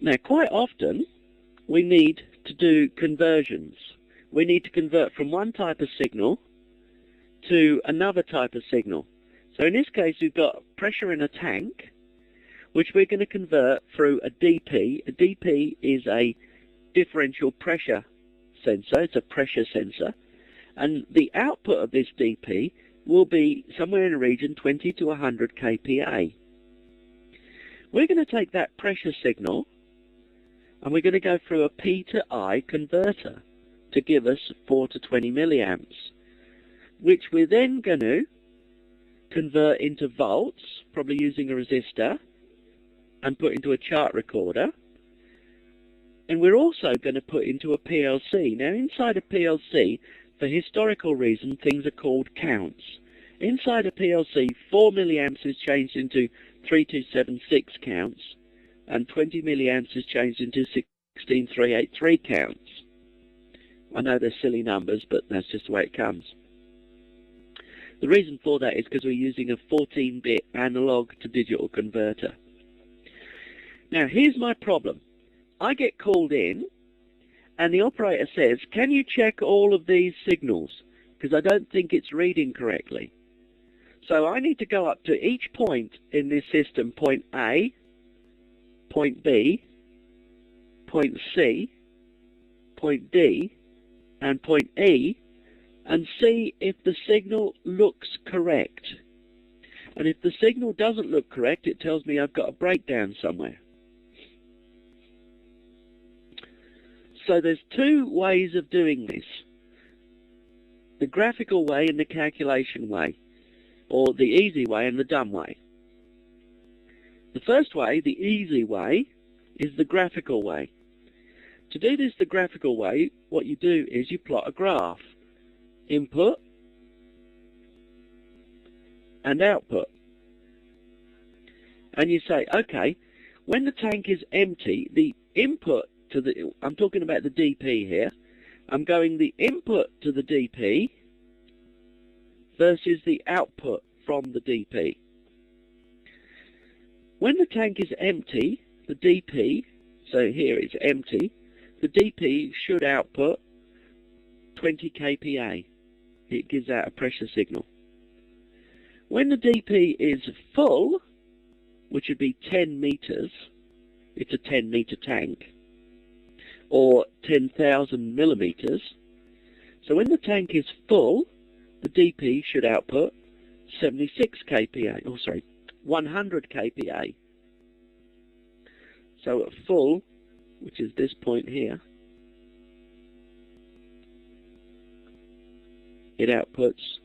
Now, quite often, we need to do conversions. We need to convert from one type of signal to another type of signal. So in this case, we've got pressure in a tank, which we're going to convert through a DP. A DP is a differential pressure sensor. It's a pressure sensor. And the output of this DP will be somewhere in the region 20 to 100 kPa. We're going to take that pressure signal and we're going to go through a P to I converter to give us 4 to 20 milliamps, which we're then going to convert into volts, probably using a resistor, and put into a chart recorder. And we're also going to put into a PLC. Now, inside a PLC, for historical reasons, things are called counts. Inside a PLC, 4 milliamps is changed into 3276 counts, and 20 milliamps is changed into 16383 counts. I know they're silly numbers, but that's just the way it comes. The reason for that is because we're using a 14-bit analog to digital converter. Now, here's my problem. I get called in, and the operator says, can you check all of these signals? Because I don't think it's reading correctly. So I need to go up to each point in this system, point A, point B, point C, point D, and point E, and see if the signal looks correct. And if the signal doesn't look correct, it tells me I've got a breakdown somewhere. So there's two ways of doing this. The graphical way and the calculation way, or the easy way and the dumb way. The first way, the easy way, is the graphical way. To do this the graphical way, what you do is you plot a graph. Input and output. And you say, okay, when the tank is empty, the input to the, I'm talking about the DP here, I'm going the input to the DP versus the output from the DP. When the tank is empty, the DP, so here it's empty, the DP should output 20 kPa. It gives out a pressure signal. When the DP is full, which would be 10 meters, it's a 10-meter tank, or 10,000 millimeters. So when the tank is full, the DP should output 76 kPa, oh sorry, 100 kPa. So at full, which is this point here, it outputs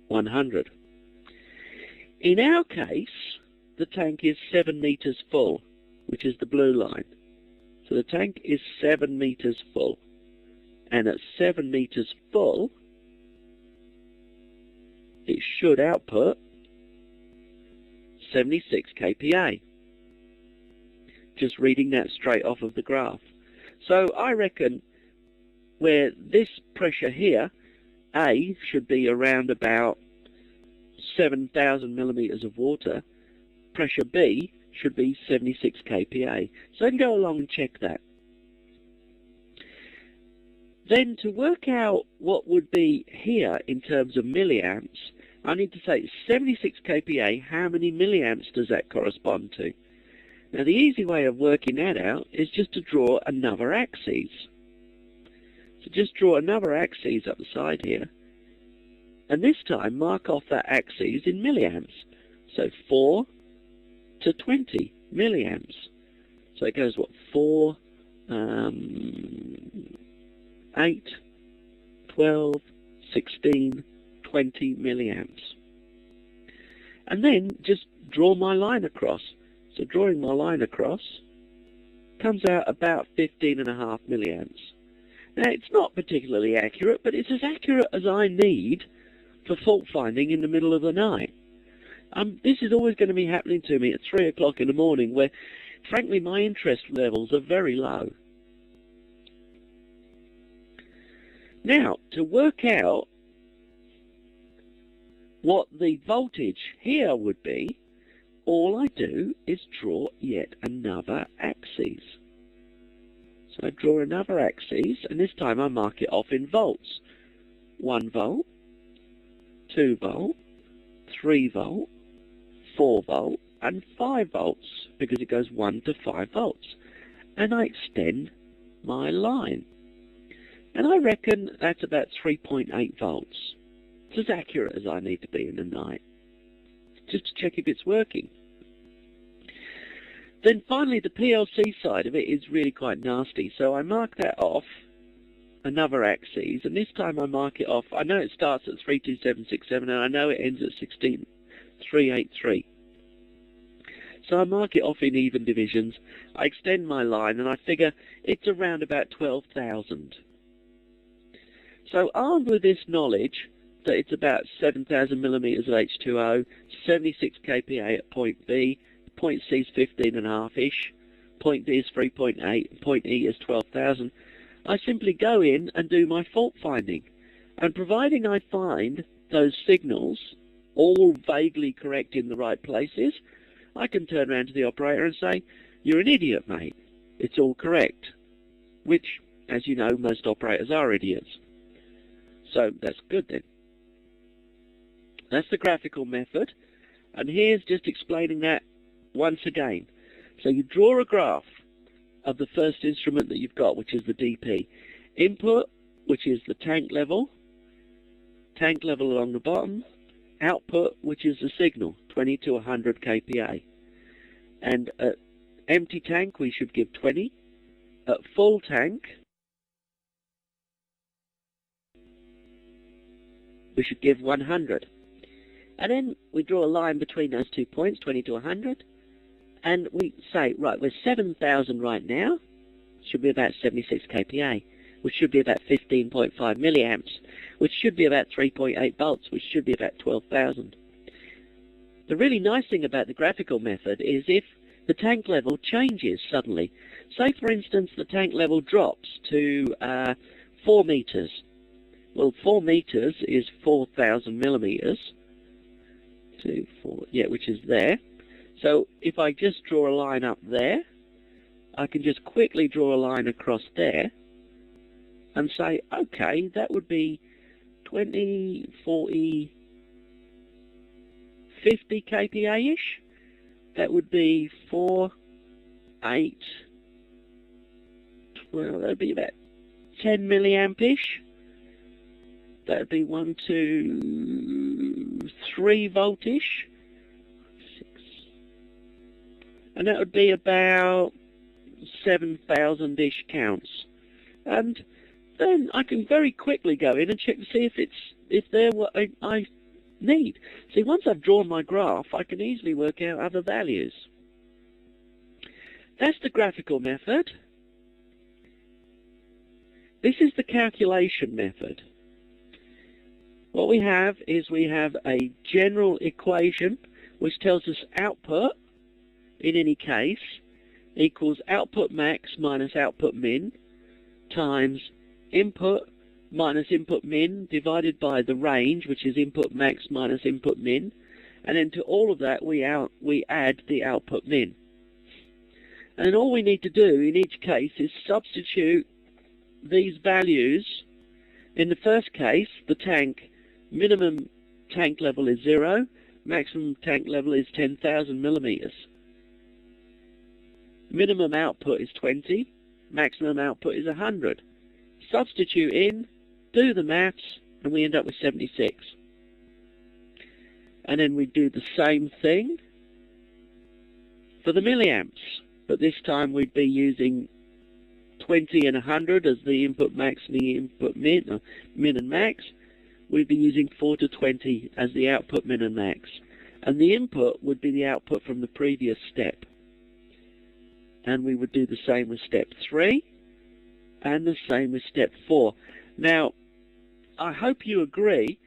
100. In our case, the tank is 7 meters full, which is the blue line. So the tank is 7 meters full. And at 7 meters full, it should output 76 kPa. Just reading that straight off of the graph. So I reckon where this pressure here, A, should be around about 7,000 millimeters of water, pressure B should be 76 kPa. So I can go along and check that. Then to work out what would be here in terms of milliamps, I need to say 76 kPa, how many milliamps does that correspond to? Now the easy way of working that out is just to draw another axis. So just draw another axis up the side here, and this time mark off that axis in milliamps. So 4 to 20 milliamps. So it goes, what, 4, 8, 12, 16, 20 milliamps. And then just draw my line across. So drawing my line across comes out about 15.5 milliamps. Now it's not particularly accurate, but it's as accurate as I need for fault finding in the middle of the night. This is always going to be happening to me at 3 o'clock in the morning, where frankly my interest levels are very low. Now, to work out what the voltage here would be, all I do is draw yet another axis. So I draw another axis, and this time I mark it off in volts. 1 volt, 2 volt, 3 volt, 4 volt, and 5 volts, because it goes 1 to 5 volts. And I extend my line. And I reckon that's about 3.8 volts. It's as accurate as I need to be in the night, just to check if it's working. Then finally the PLC side of it is really quite nasty, so I mark that off, another axis, and this time I mark it off. I know it starts at 32767 and I know it ends at 16383. So I mark it off in even divisions, I extend my line, and I figure it's around about 12,000. So armed with this knowledge that it's about 7,000 millimeters of H2O, 76 kPa at point B, point C is 15.5-ish, point D is 3.8, and point E is 12,000, I simply go in and do my fault finding. And providing I find those signals all vaguely correct in the right places, I can turn around to the operator and say, "You're an idiot, mate. It's all correct." Which, as you know, most operators are idiots. So that's good then. That's the graphical method, and here's just explaining that once again. So you draw a graph of the first instrument that you've got, which is the DP. Input, which is the tank level along the bottom. Output, which is the signal, 20 to 100 kPa. And at empty tank, we should give 20. At full tank, we should give 100. And then we draw a line between those 2 points, 20 to 100. And we say, right, we're 7,000 right now. Should be about 76 kPa, which should be about 15.5 milliamps, which should be about 3.8 volts, which should be about 12,000. The really nice thing about the graphical method is if the tank level changes suddenly. Say, for instance, the tank level drops to 4 meters. Well, 4 meters is 4,000 millimeters. 2, 4, yeah, which is there. So if I just draw a line up there, I can just quickly draw a line across there and say, okay, that would be 20, 40, 50 kPa-ish. That would be 4, 8, 12, that would be about 10 milliamp-ish. That would be 1, 2, 3 volt-ish. And that would be about 7,000-ish counts. And then I can very quickly go in and check to see if they're what I need. See, once I've drawn my graph, I can easily work out other values. That's the graphical method. This is the calculation method. What we have is we have a general equation which tells us output, in any case, equals output max minus output min times input minus input min divided by the range, which is input max minus input min, and then to all of that we add the output min. And all we need to do in each case is substitute these values. In the first case, the tank minimum tank level is 0, maximum tank level is 10,000 millimeters. Minimum output is 20, maximum output is 100. Substitute in, do the maths, and we end up with 76. And then we do the same thing for the milliamps, but this time we'd be using 20 and 100 as the input max and the input min, or min and max. We'd be using 4 to 20 as the output min and max. And the input would be the output from the previous step. And we would do the same with step 3 and the same with step 4. Now, I hope you agree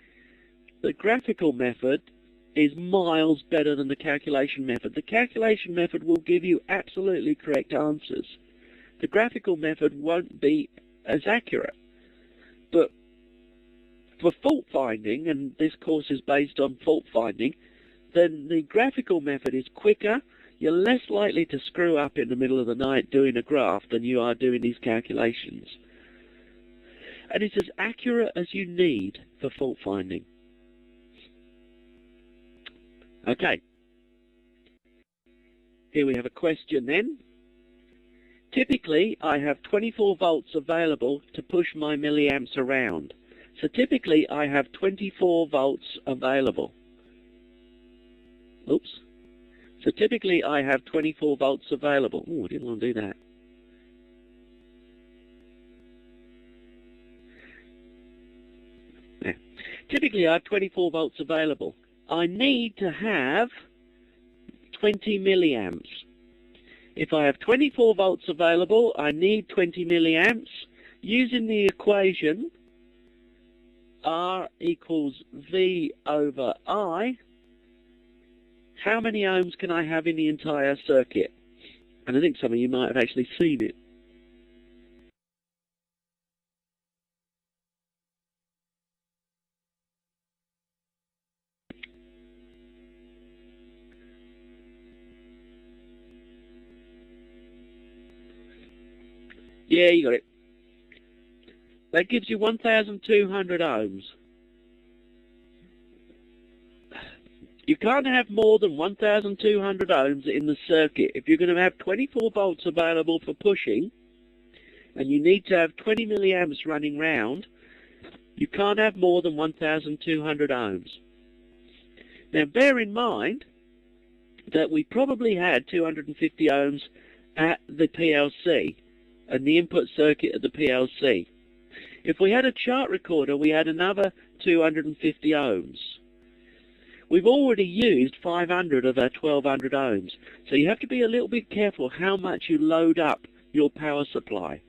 the graphical method is miles better than the calculation method. The calculation method will give you absolutely correct answers. The graphical method won't be as accurate. But for fault finding, and this course is based on fault finding, then the graphical method is quicker. You're less likely to screw up in the middle of the night doing a graph than you are doing these calculations. And it's as accurate as you need for fault finding. Okay. Here we have a question then. Typically, I have 24 volts available to push my milliamps around. So typically, I have 24 volts available. Oops. So typically, I have 24 volts available. Oh, I didn't want to do that. Yeah. Typically, I have 24 volts available. I need to have 20 milliamps. If I have 24 volts available, I need 20 milliamps. Using the equation R equals V over I, how many ohms can I have in the entire circuit? And I think some of you might have actually seen it. Yeah, you got it. That gives you 1,200 ohms. You can't have more than 1,200 ohms in the circuit. If you're going to have 24 volts available for pushing, and you need to have 20 milliamps running round, you can't have more than 1,200 ohms. Now bear in mind that we probably had 250 ohms at the PLC, and the input circuit at the PLC. If we had a chart recorder, we had another 250 ohms. We've already used 500 of our 1,200 ohms, so you have to be a little bit careful how much you load up your power supply.